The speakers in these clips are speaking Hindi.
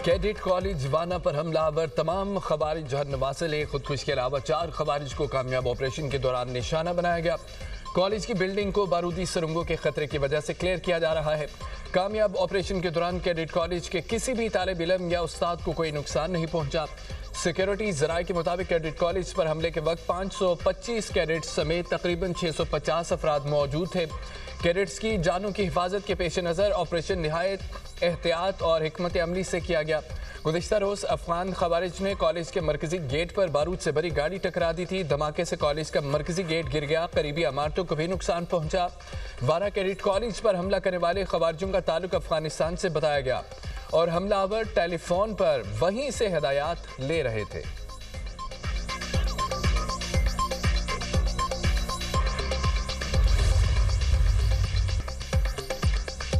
कैडेट कॉलेज वाना पर हमलावर तमाम खवारिज जहर नवासिल खुदकुश के अलावा 4 खवारिज को कामयाब ऑपरेशन के दौरान निशाना बनाया गया। कॉलेज की बिल्डिंग को बारूदी सुरंगों के खतरे की वजह से क्लियर किया जा रहा है। कामयाब ऑपरेशन के दौरान कैडेट कॉलेज के किसी भी तालिब इल्म या उस्ताद को कोई नुकसान नहीं पहुंचा। सिक्योरिटी जराये के मुताबिक कैडेट कॉलेज पर हमले के वक्त 525 कैडेट समेत तकरीबन 650 अफराद मौजूद थे। कैडेट्स की जानों की हिफाजत के पेश नज़र ऑपरेशन निहायत एहतियात और हिकमत अमली से किया गया। गुज़िश्ता रोज़ अफगान खवारिज ने कॉलेज के मरकजी गेट पर बारूद से भरी गाड़ी टकरा दी थी। धमाके से कॉलेज का मरकजी गेट गिर गया, करीबी इमारतों को भी नुकसान पहुंचा। वाना कैडेट कॉलेज पर हमला करने वाले खवारिजों का ताल्लुक अफगानिस्तान से बताया गया और हमलावर टेलीफोन पर वहीं से हिदायत ले रहे थे।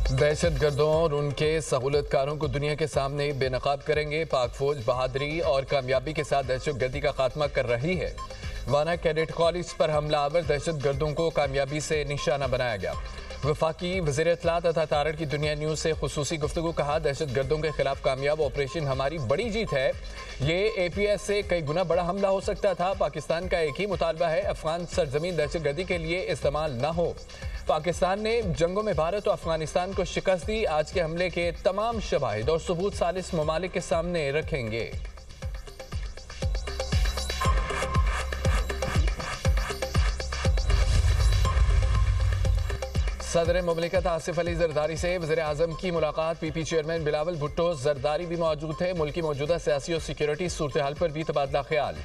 दहशतगर्दों और उनके सहूलतकारों को दुनिया के सामने बेनकाब करेंगे। पाक फौज बहादुरी और कामयाबी के साथ दहशतगर्दी का खात्मा कर रही है। वाना कैडेट कॉलेज पर हमलावर दहशतगर्दों को कामयाबी से निशाना बनाया गया। वफाकी वज़ीर इत्तलात तथा तारड़ की दुनिया न्यूज़ से खुसूसी गुफ्तगू कहा, दहशतगर्दों के खिलाफ कामयाब ऑपरेशन हमारी बड़ी जीत है। ये APS से कई गुना बड़ा हमला हो सकता था। पाकिस्तान का एक ही मुतालबा है, अफगान सरजमीन दहशतगर्दी के लिए इस्तेमाल न हो। पाकिस्तान ने जंगों में भारत और अफगानिस्तान को शिकस्त दी। आज के हमले के तमाम शवाहिद और सबूत सालिस ममालिक के सामने रखेंगे। सदर मुमलिकत आसिफ अली जरदारी से वज़ीर आज़म की मुलाकात। PP चेयरमैन बिलावल भुट्टो जरदारी भी मौजूद थे। मुल्क की मौजूदा सियासी और सिक्योरिटी सूरत हाल पर भी तबादला ख्याल।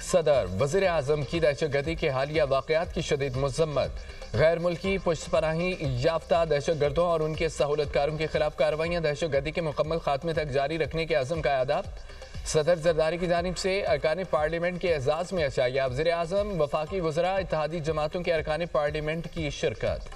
सदर वज़ीर आज़म की दहशतगर्दी के हालिया वाक़यात की शदीद मज़म्मत। गैर मुल्की पुष्पनाही याफ्ता दहशतगर्दों और उनके सहूलतकारों के खिलाफ कार्रवाइयाँ दहशतगर्दी के मुकम्मल खात्मे तक जारी रखने के अज़म का अदा। सदर जरदारी की जानिब से अरकान पार्लियामेंट के एजाज़ में अशाया। वज़ीर आज़म वफाकी वज़रा इत्तेहादी जमातों के अरकान पार्लियामेंट की शिरकत।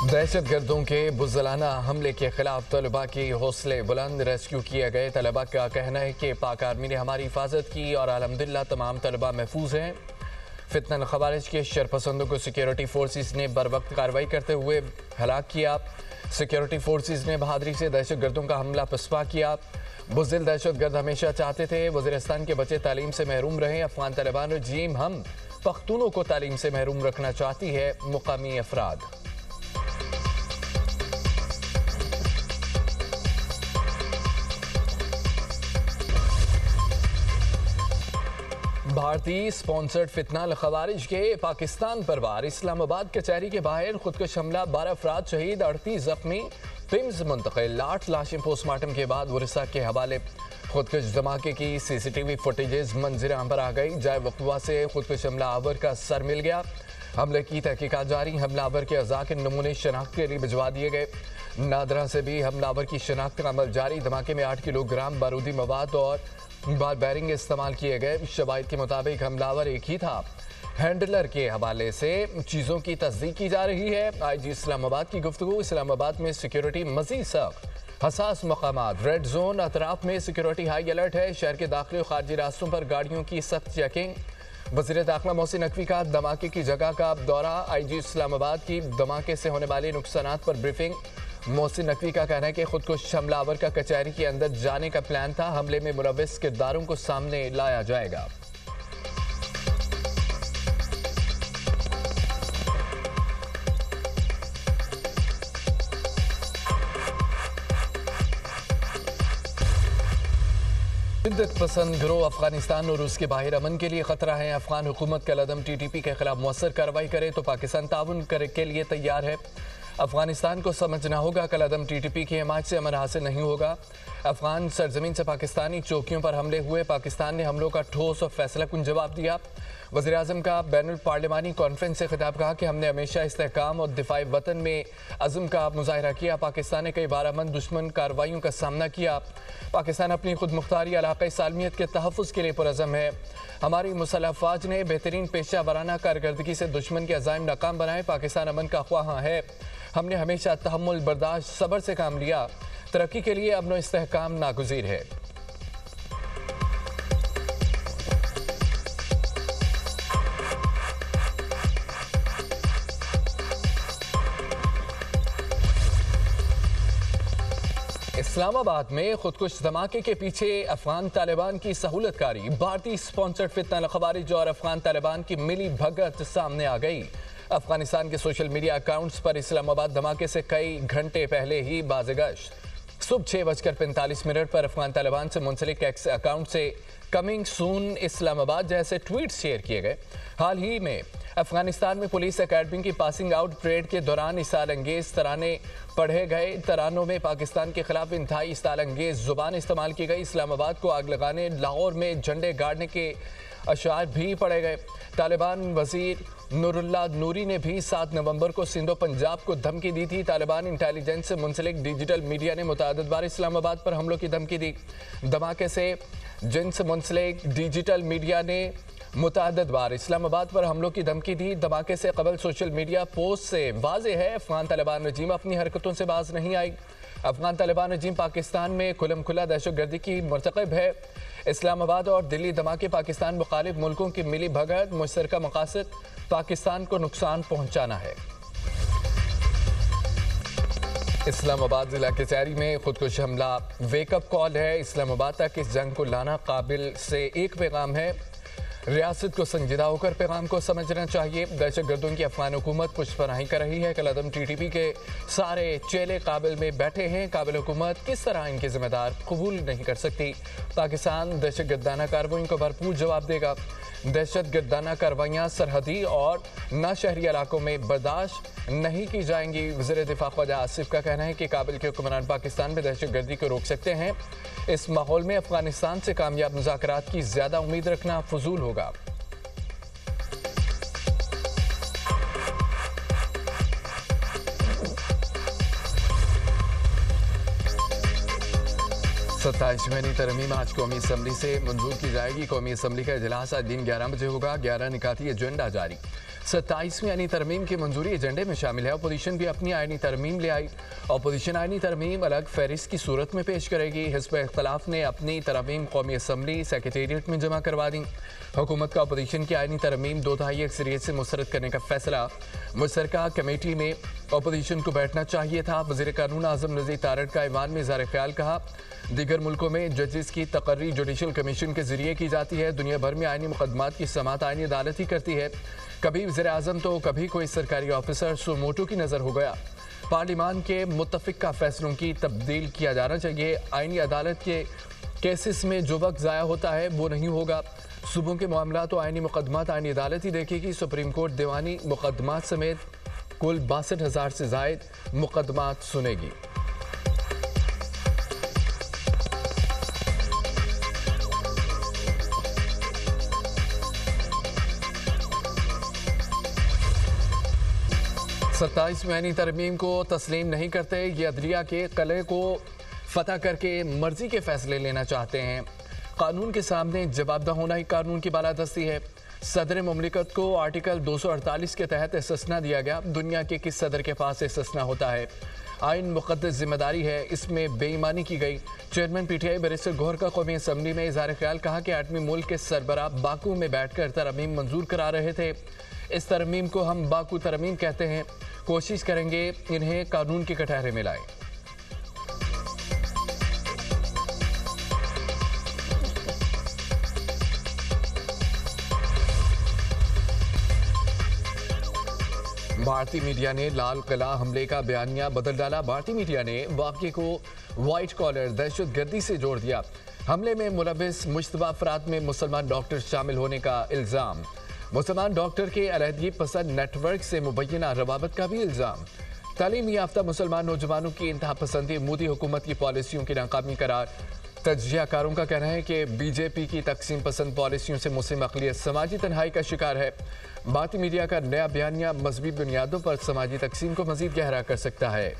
दहशतगर्दों के बुज़लाना हमले के खिलाफ तलबा के हौसले बुलंद। रेस्क्यू किए गए तलबा का कहना है कि पाक आर्मी ने हमारी हिफाजत की और अल्हम्दुलिल्लाह तमाम तलबा महफूज हैं। फितनन खवारिज के शरपसंदों को सिक्योरिटी फोर्सेस ने बर वक्त कार्रवाई करते हुए हलाक किया। सिक्योरिटी फोर्सेस ने बहादुरी से दहशतगर्दों का हमला पसपा किया। बुज़दिल दहशतगर्द हमेशा चाहते थे वज़ीरिस्तान के बच्चे तालीम से महरूम रहे। अफगान तालिबान रजीम हम पख्तूनों को तालीम से महरूम रखना चाहती है। मुकामी अफराद। भारतीय स्पॉन्सर्ड फितनाल खवारिज के पाकिस्तान पर वार। इस्लामाबाद कचहरी के बाहर खुदकुश हमला, 12 अफराद शहीद, 38 जख्मी। पिम्स मुंतकिल, 8 लाशें पोस्टमार्टम के बाद वरिसा के हवाले। खुदकुश धमाके की CCTV फुटेजेस मंजर आम पर आ गई। जाए वक़्वा से खुदकुश हमलावर का सर मिल गया। हमले की तहकीकात जारी। हमलावर के अज़ा के नमूने शनाख्त के लिए भिजवा दिए गए। नादरा से भी हमलावर की शनाख्त का अमल जारी। धमाके में 8 किलोग्राम बारूदी मवाद और बार बैरिंग इस्तेमाल किए गए। शवाहिद के मुताबिक हमलावर एक ही था। हैंडलर के हवाले से चीज़ों की तस्दीक की जा रही है। IG इस्लामाबाद की गुफ्तगू। इस्लामाबाद में सिक्योरिटी मज़ीद सख्त, हसास मकामात, रेड जोन, अतराफ में सिक्योरिटी हाई अलर्ट है। शहर के दाखिली और खारजी रास्तों पर गाड़ियों की सख्त चेकिंग। वज़ीर दाखिला मोहसिन नकवी का धमाके की जगह का दौरा। IG इस्लामाबाद की धमाके से होने वाले नुकसानात पर ब्रीफिंग। मोहसिन नकवी का कहना है कि खुदकुश हमलावर का कचहरी के अंदर जाने का प्लान था। हमले में मुलव्विस किरदारों को सामने लाया जाएगा। शिद्दत पसंद गिरोह अफगानिस्तान और उसके बाहर अमन के लिए खतरा है। अफगान हुकूमत का लदम TTP के खिलाफ मौसर कार्रवाई करे तो पाकिस्तान ताउन के लिए तैयार है। अफगानिस्तान को समझना होगा कि कदम TTP की हिमायत से अमन हासिल नहीं होगा। अफगान सरजमीन से पाकिस्तानी चौकियों पर हमले हुए। पाकिस्तान ने हमलों का ठोस और फैसलाकुन जवाब दिया। वज़ीर आज़म का बैनुल पार्लिमानी कॉन्फ्रेंस से खिताब कहा कि हमने हमेशा इस्तेहकाम और दिफाई वतन में अज़म का मुज़ाहिरा किया। पाकिस्तान ने कई बार अमन दुश्मन कार्रवाइयों का सामना किया। पाकिस्तान अपनी खुद मुख्तारी इलाक़ाई सालमियत के तहफ़्फ़ुज़ के लिए पुरअज़म है। हमारी मुसल्लह अफ़वाज ने बेहतरीन पेशा वाराना कारकर्दगी से दुश्मन के अज़ाइम नाकाम बनाए। पाकिस्तान अमन का ख्वाह है। हमने हमेशा तहम्मुल, बर्दाश्त, सब्र से काम लिया। तरक्की के लिए अमन व इस्तेहकाम नागुज़ीर है। इस्लामाबाद में खुदकुश धमाके के पीछे अफगान तालिबान की सहूलतकारी, भारतीय स्पॉन्सर्ड फितना खवारिज और अफगान तालिबान की मिली भगत सामने आ गई। अफगानिस्तान के सोशल मीडिया अकाउंट्स पर इस्लामाबाद धमाके से कई घंटे पहले ही बाज़गश्त सुबह 6:45 पर अफगान तालिबान से मुंसलिक एक्स अकाउंट से कमिंग सून इस्लामाबाद जैसे ट्वीट शेयर किए गए। हाल ही में अफगानिस्तान में पुलिस अकेडमी की पासिंग आउट परेड के दौरान इसाल अंगेज तराने पढ़े गए। तरानों में पाकिस्तान के खिलाफ इंतहाई इसाल अंगेज जुबान इस्तेमाल की गई। इस्लामाबाद को आग लगाने, लाहौर में झंडे गाड़ने के अशार भी पढ़े गए। तालिबान वजीर नूरुल्लाह नूरी ने भी 7 नवंबर को सिंधो पंजाब को धमकी दी थी। तालिबान इंटेलिजेंस से मुंसलिक डिजिटल मीडिया ने मुतअद्दिद बार इस्लामाबाद पर हमलों की धमकी दी। धमाके से जिनसे मुंसलिक डिजिटल मीडिया ने मुतअद्दिद बार इस्लामाबाद पर हमलों की धमकी दी। धमाके से कबल सोशल मीडिया पोस्ट से वाज़ेह है अफगान तालिबान रजीम अपनी हरकतों से बाज नहीं आई। अफगान तालिबान रजीम पाकिस्तान में खुलम खुला दहशतगर्दी की मरतकब है। इस्लामाबाद और दिल्ली धमाके पाकिस्तान मुखालिफ मुल्कों की मिली भगत, मुश्तरका मकासद पाकिस्तान को नुकसान पहुंचाना है। इस्लामाबाद जिला कचहरी में खुदकुश हमला वेकअप कॉल है। इस्लामाबाद तक इस जंग को लाना काबिल से एक पैगाम है। रियासत को संजीदा होकर पैगाम को समझना चाहिए। दहशतगर्दों की अफगान हुकूमत पुष्पनाही कर रही है। कलअदम TTP के सारे चेले काबिल में बैठे हैं। काबिल हुकूमत किस तरह इनके जिम्मेदार कबूल नहीं कर सकती। पाकिस्तान दहशतगर्दाना कार्रवाइयों का भरपूर जवाब देगा। दहशतगर्दाना कार्रवाइयाँ सरहदी और ना शहरी इलाकों में बर्दाश्त नहीं की जाएंगी। वज़ीर दिफा ख्वाजा आसिफ का कहना है कि काबिल के हुक्मरान पाकिस्तान में दहशतगर्दी को रोक सकते हैं। इस माहौल में अफगानिस्तान से कामयाब मुज़ाकरात की ज़्यादा उम्मीद रखना फजूल होगा। सत्ताईसवीं तरमीम आज कौमी असम्बली से मंजूर की जाएगी। कौमी असम्बली का इजलास आज दिन 11 बजे होगा। 11 निकाती एजेंडा जारी। 27वीं आईनी तरमीम की मंजूरी एजेंडे में शामिल है। अपोजिशन भी अपनी आईनी तरमीम ले आई। अपोजिशन आईनी तरमीम अलग फहरिस्त की सूरत में पेश करेगी। हिज़्ब इख्तिलाफ ने अपनी तरमीम कौमी असम्बली सेक्रेटेरिएट में जमा करवा दी। हुकूमत का अपोजिशन की आईनी तरमीम 2/3 अक्सरियत से मुस्तरद करने का फैसला। मुश्तरका कमेटी में अपोजिशन को बैठना चाहिए था। वज़ीर कानून आज़म नज़ीर तारड़ का ईवान में इज़हार ख्याल कहा। दीगर मुल्कों में जजेस की तकर्री जुडिशल कमीशन के जरिए की जाती है। दुनिया भर में आईनी मुकदमात की समाअत आईनी अदालत ही करती है। कभी वज़ीर आज़म तो कभी कोई सरकारी ऑफिसर सुमोटो की नज़र हो गया। पार्लिमान के मुत्तफ़िका फैसलों की तब्दील किया जाना चाहिए। आईनी अदालत के केसेस में जो वक्त ज़ाया होता है वो नहीं होगा। सूबों के मामला तो आईनी मुकदमात आईनी अदालत ही देखेगी। सुप्रीम कोर्ट दीवानी मुकदमात समेत कुल 62,000 से ज़ायद मुकदमात सुनेगी। सत्ताईसवीं आईनी तरमीम को तस्लीम नहीं करते। ये अदलिया के कले को फतह करके मर्जी के फैसले लेना चाहते हैं। कानून के सामने जवाबदा होना ही कानून की बालादस्ती है। सदर मुमलिकत को आर्टिकल 248 के तहत इस्तिस्ना दिया गया। दुनिया के किस सदर के पास इस्तिस्ना होता है? आइन मुक़द्दस जिम्मेदारी है, इसमें बेईमानी की गई। चेयरमैन PTI बैरिस्टर गौहर का कौमी असम्बली में इज़हार ख्याल कहा कि 8वीं मुल्क के सरबराह बाकू में बैठकर तरमीम मंजूर करा रहे थे। इस तरमीम को हम बाकू तरमीम कहते हैं। कोशिश करेंगे इन्हें कानून के कटहरे में लाएं। भारतीय मीडिया ने लाल किला हमले का बयानिया बदल डाला। भारतीय मीडिया ने वाक़े को वाइट कॉलर दहशतगर्दी से जोड़ दिया। हमले में मुलविस मुश्तबा अफराद में मुसलमान डॉक्टर शामिल होने का इल्ज़ाम। मुसलमान डॉक्टर के अलहदगी पसंद नेटवर्क से मुबैना रवाबत का भी इल्ज़ाम। तालीम याफ्ता मुसलमान नौजवानों की इंतहा पसंदी मोदी हुकूमत की पॉलिसियों की नाकामी करार। तज्जियाकारों का कहना है कि BJP की तकसीम पसंद पॉलिसियों से मुस्लिम अक़लियत समाजी तन्हाई का शिकार है। भारतीय मीडिया का नया बयानिया मजहबी बुनियादों पर समाजी तकसीम को मज़ीद गहरा कर सकता है।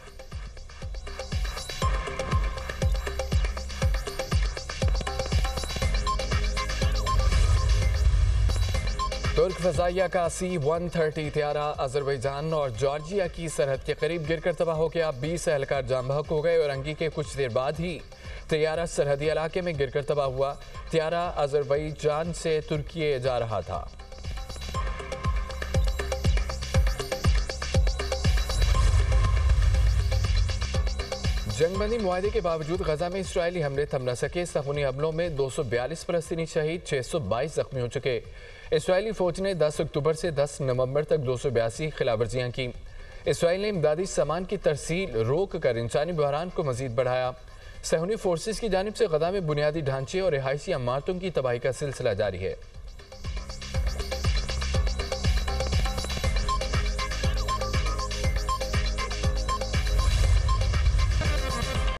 तुर्क फजाइया का C-130 त्यारा अजरबैजान और जॉर्जिया की सरहद के करीब गिरकर तबाह हो गया। 20 एहलकार जाम बहक हो गए और अंगी के कुछ देर बाद ही त्यारा सरहदी इलाके में गिरकर तबाह हुआ। त्यारा अजरबैजान से तुर्की जा रहा था। जंगबंदी मुआहदे के बावजूद गजा में इसराइली हमले थम न सके। सखूनी हमलों में 242 फलस्तीनी शहीद, 622 जख्मी हो चुके। इसराइली फौज ने 10 अक्टूबर से 10 नवंबर तक 282 खिलाफवर्जियां की। इसराइल ने इमदादी सामान की तरसील रोक कर इंसानी बहरान को मजीद बढ़ाया। सहूनी फोर्सेस की जानिब से गजा में बुनियादी ढांचे और रिहायशी इमारतों की तबाही का सिलसिला जारी है।